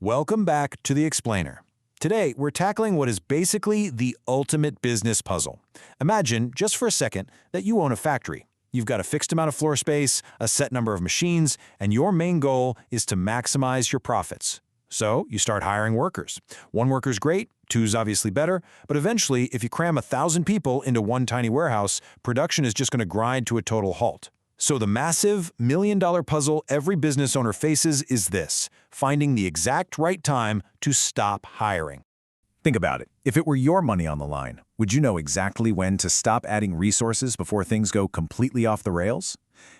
Welcome back to The Explainer. Today, we're tackling what is basically the ultimate business puzzle. Imagine, just for a second, that you own a factory. You've got a fixed amount of floor space, a set number of machines, and your main goal is to maximize your profits. So, you start hiring workers. One worker's great, two's obviously better, but eventually, if you cram 1,000 people into one tiny warehouse, production is just going to grind to a total halt. So the massive, million-dollar puzzle every business owner faces is this: finding the exact right time to stop hiring. Think about it. If it were your money on the line, would you know exactly when to stop adding resources before things go completely off the rails?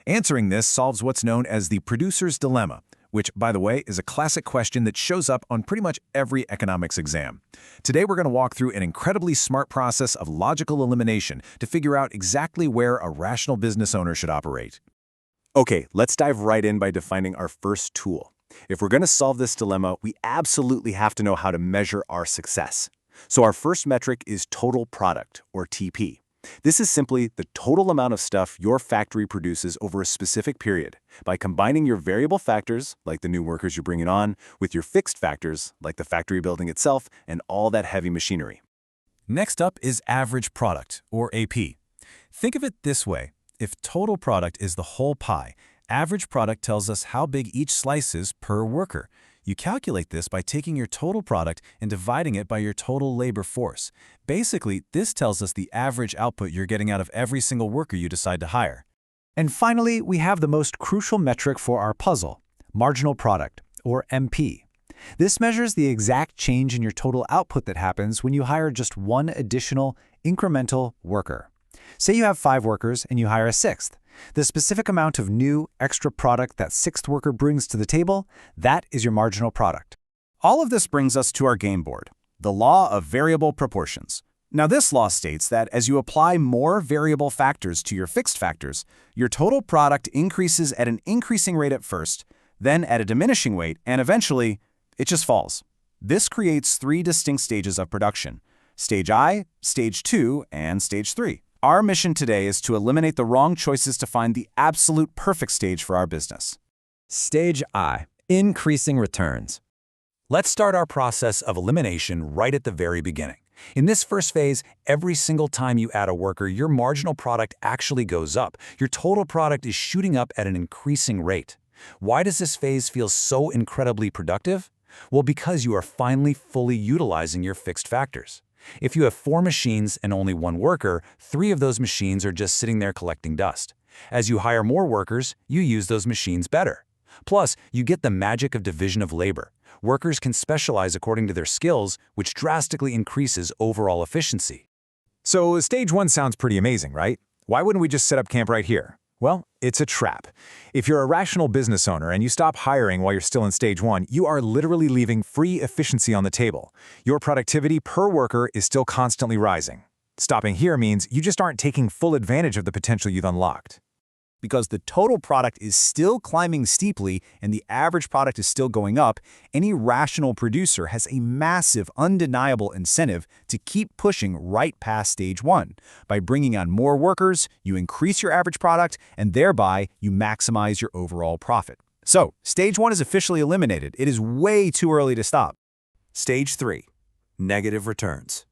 Answering this solves what's known as the producer's dilemma, which, by the way, is a classic question that shows up on pretty much every economics exam. Today, we're going to walk through an incredibly smart process of logical elimination to figure out exactly where a rational business owner should operate. Okay, let's dive right in by defining our first tool. If we're going to solve this dilemma, we absolutely have to know how to measure our success. So our first metric is total product, or TP. This is simply the total amount of stuff your factory produces over a specific period by combining your variable factors, like the new workers you're bringing on, with your fixed factors, like the factory building itself and all that heavy machinery. Next up is average product, or AP. Think of it this way. If total product is the whole pie, average product tells us how big each slice is per worker. You calculate this by taking your total product and dividing it by your total labor force. Basically, this tells us the average output you're getting out of every single worker you decide to hire. And finally, we have the most crucial metric for our puzzle, marginal product, or MP. This measures the exact change in your total output that happens when you hire just one additional, incremental worker. Say you have 5 workers and you hire a 6th. The specific amount of new, extra product that 6th worker brings to the table, that is your marginal product. All of this brings us to our game board, the law of variable proportions. Now, this law states that as you apply more variable factors to your fixed factors, your total product increases at an increasing rate at first, then at a diminishing rate, and eventually, it just falls. This creates 3 distinct stages of production: Stage I, Stage 2, and Stage 3. Our mission today is to eliminate the wrong choices to find the absolute perfect stage for our business. Stage I, increasing returns. Let's start our process of elimination right at the very beginning. In this first phase, every single time you add a worker, your marginal product actually goes up. Your total product is shooting up at an increasing rate. Why does this phase feel so incredibly productive? Well, because you are finally fully utilizing your fixed factors. If you have 4 machines and only 1 worker, 3 of those machines are just sitting there collecting dust. As you hire more workers, you use those machines better. Plus, you get the magic of division of labor. Workers can specialize according to their skills, which drastically increases overall efficiency. So Stage 1 sounds pretty amazing, right? Why wouldn't we just set up camp right here? Well, it's a trap. If you're a rational business owner and you stop hiring while you're still in Stage 1, you are literally leaving free efficiency on the table. Your productivity per worker is still constantly rising. Stopping here means you just aren't taking full advantage of the potential you've unlocked. Because the total product is still climbing steeply and the average product is still going up, any rational producer has a massive, undeniable incentive to keep pushing right past Stage 1. By bringing on more workers, you increase your average product, and thereby you maximize your overall profit. So, Stage 1 is officially eliminated. It is way too early to stop. Stage 3, negative returns.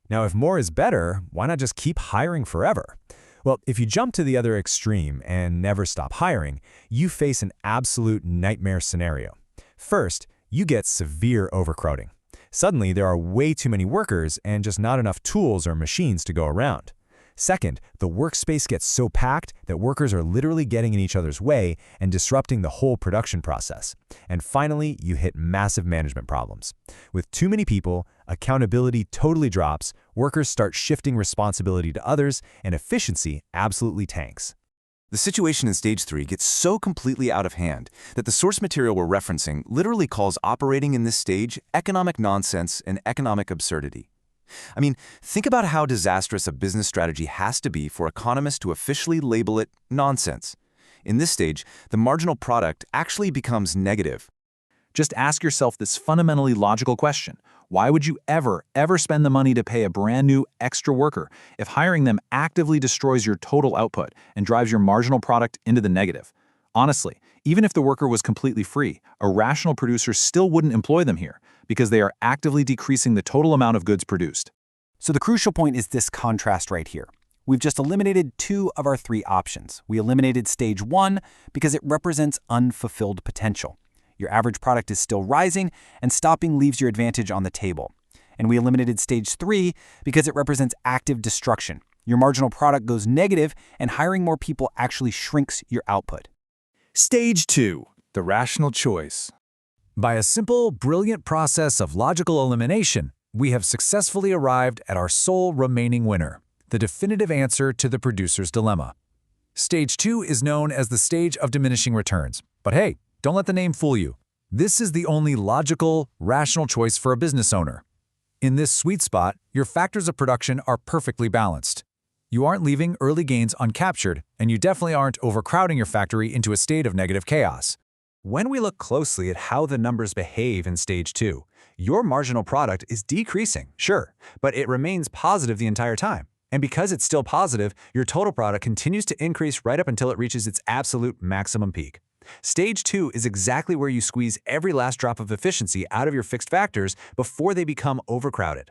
Now, if more is better, why not just keep hiring forever? Well, if you jump to the other extreme and never stop hiring, you face an absolute nightmare scenario. First, you get severe overcrowding. Suddenly, there are way too many workers and just not enough tools or machines to go around. Second, the workspace gets so packed that workers are literally getting in each other's way and disrupting the whole production process. And finally, you hit massive management problems. With too many people, accountability totally drops, workers start shifting responsibility to others, and efficiency absolutely tanks. The situation in Stage 3 gets so completely out of hand that the source material we're referencing literally calls operating in this stage economic nonsense and economic absurdity. I mean, think about how disastrous a business strategy has to be for economists to officially label it nonsense. In this stage, the marginal product actually becomes negative. Just ask yourself this fundamentally logical question. Why would you ever spend the money to pay a brand new extra worker if hiring them actively destroys your total output and drives your marginal product into the negative? Honestly, even if the worker was completely free, a rational producer still wouldn't employ them here because they are actively decreasing the total amount of goods produced. So the crucial point is this contrast right here. We've just eliminated 2 of our 3 options. We eliminated stage 1 because it represents unfulfilled potential. Your average product is still rising, and stopping leaves your advantage on the table. And we eliminated stage 3 because it represents active destruction. Your marginal product goes negative, and hiring more people actually shrinks your output. Stage 2. The rational choice. By a simple, brilliant process of logical elimination, we have successfully arrived at our sole remaining winner, the definitive answer to the producer's dilemma. Stage 2 is known as the stage of diminishing returns. But hey, don't let the name fool you. This is the only logical, rational choice for a business owner. In this sweet spot, your factors of production are perfectly balanced. You aren't leaving early gains uncaptured, and you definitely aren't overcrowding your factory into a state of negative chaos. When we look closely at how the numbers behave in stage 2, your marginal product is decreasing, sure, but it remains positive the entire time. And because it's still positive, your total product continues to increase right up until it reaches its absolute maximum peak. Stage 2 is exactly where you squeeze every last drop of efficiency out of your fixed factors before they become overcrowded.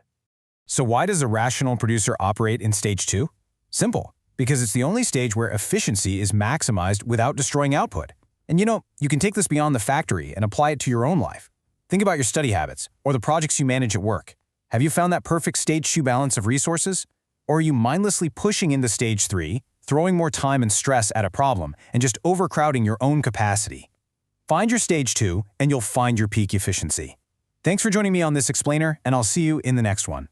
So why does a rational producer operate in stage 2? Simple, because it's the only stage where efficiency is maximized without destroying output. And you can take this beyond the factory and apply it to your own life. Think about your study habits or the projects you manage at work. Have you found that perfect stage 2 balance of resources? Or are you mindlessly pushing into stage 3, throwing more time and stress at a problem, and just overcrowding your own capacity? Find your stage 2, and you'll find your peak efficiency. Thanks for joining me on this explainer, and I'll see you in the next one.